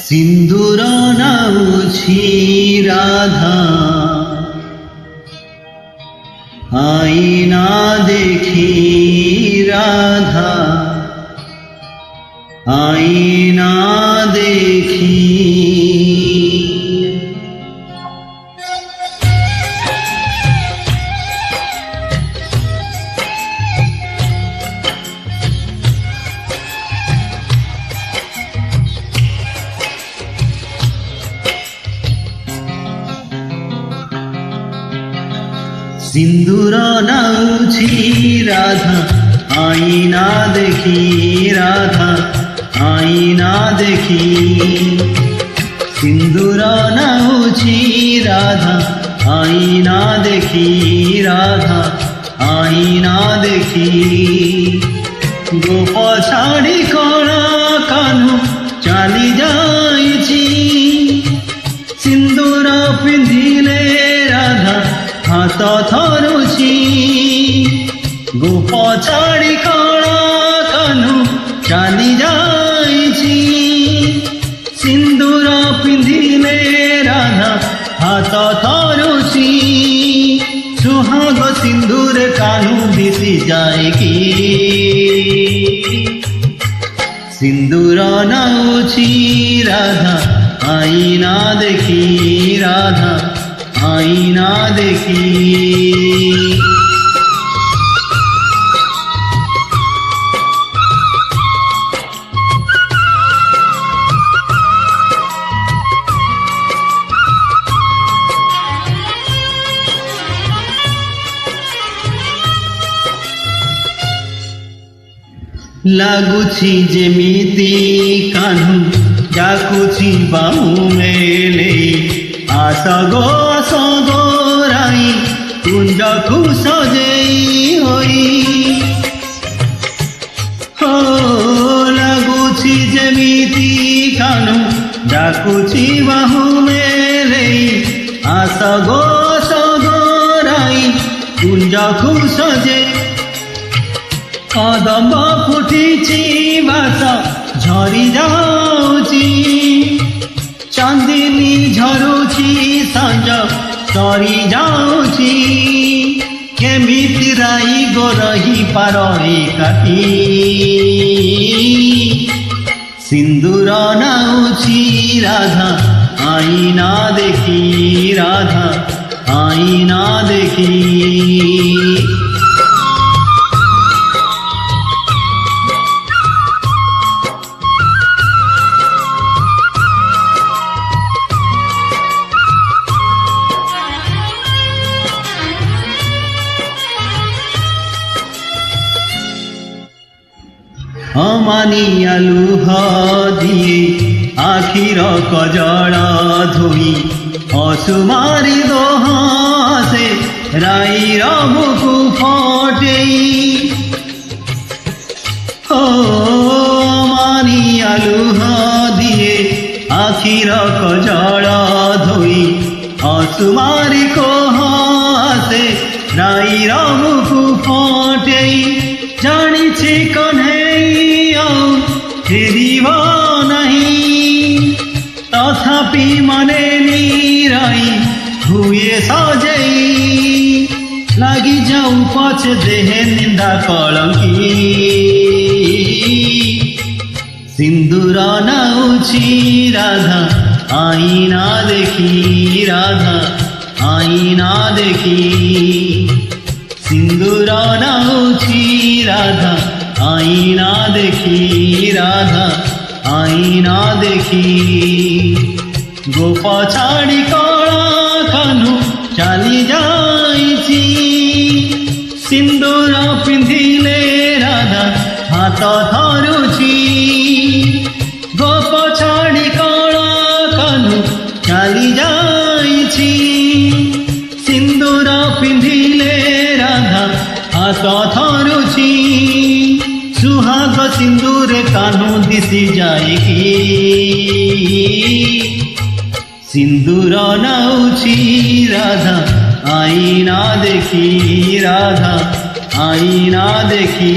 সিন্দুর নাউছি রাধা, আইনা দেখি রাধা, আইনা দেখি। সিন্দুর নাউছি রাধা, আইনা দেখি রাধা, আইনা দেখি। সিন্দুর নাউছি রাধা, আইনা দেখি রাধা, আইনা দেখি। গোপ ছাড়ি কণা কানু চালি যাইছি, সিন্দুর পিঁধিলে রাধা হাত ধরুছি। গোপ ছাড়ি কণা কানু চালি যাইছি, সিন্দুর পিঁধিলে রাধা হাত ধরুছি। সুহাগ সিন্দুর কানু দিশি যায় কি, সিন্দুর নাউছি রাধা, আইনা দেখি রাধা, আইনা দেখি। ଲାଗୁଛି ଯେମିତି କାହ୍ନୁ ଡାକୁଛି ବାହୁ ମେଲେଇ, ଆସ ଗୋ ରାଇ କୁଞ୍ଜକୁ ସଜେଇ ହୋଇ। ହୋ ଲାଗୁଛି ଯେମିତି କାହ୍ନୁ ଡାକୁଛି ବାହୁ ମେଲେଇ, ଆସ ଗୋ ରାଇ କୁଞ୍ଜକୁ ସଜେଇ। କଦମ୍ବ ଫୁଟିଛି ବାସ ଝରି ଯାଉଛି, ଚାନ୍ଦିନୀ ଝରୁଛି ସଞ୍ଜ ସରି ଯାଉଛି। କେମିତି ରାଇ ଗୋ ରହିପାର ଏକାଠି, ସିନ୍ଦୁର ନାଉଛି ରାଧା, ଆଇନା ଦେଖି ରାଧା, ଆଇନା ଦେଖି। ଅମାନିଆ ଲୁହ ଦିଏ ଆଖିର କଜଳ ଧୋଇ, ଅସୁମାରି ଦୋହ ସେ ରାଇର ବୁକୁ ଫଟେଇ। ଅମାନିଆ ଲୁହ ଦିଏ ଆଖିର କଜଳ ଧୋଇ, ଅସୁମାରି କୋହ ସେ ରାଇର ବୁକୁ ଫଟେଇ। ଜାଣିଛି କହ୍ନେଇ ଆଉ ଫେରିବ ନାହିଁ, ତଥାପି ମନେ ନିରାଇ ହୁଏ ସଜେଇ। ଲାଗି ଯାଉ ପଛେ ଦେହେ ନିନ୍ଦା କଳଙ୍କି, ସିନ୍ଦୁର ନାଉଛି ରାଧା, ଆଇନା ଦେଖି ରାଧା, ଆଇନା ଦେଖି। ସିନ୍ଦୁର ନାଉଛି রাধা, আইনা দেখি রাধা, আইনা দেখি। গোপ ছাড়ি কণা কানু চালি যাইছি, সিন্দুর পিঁধিলে রাধা হাত ধরুছি। গোপ ছাড়ি কণা কানু চালি যাইছি, সিন্দুর পিঁধিলে রাধা হাত ধরুছি। সুহাগ সিন্দুর কানু দিশি যায় কি, সিন্দুর নাউছি রাধা, আইনা দেখি রাধা, আইনা দেখি।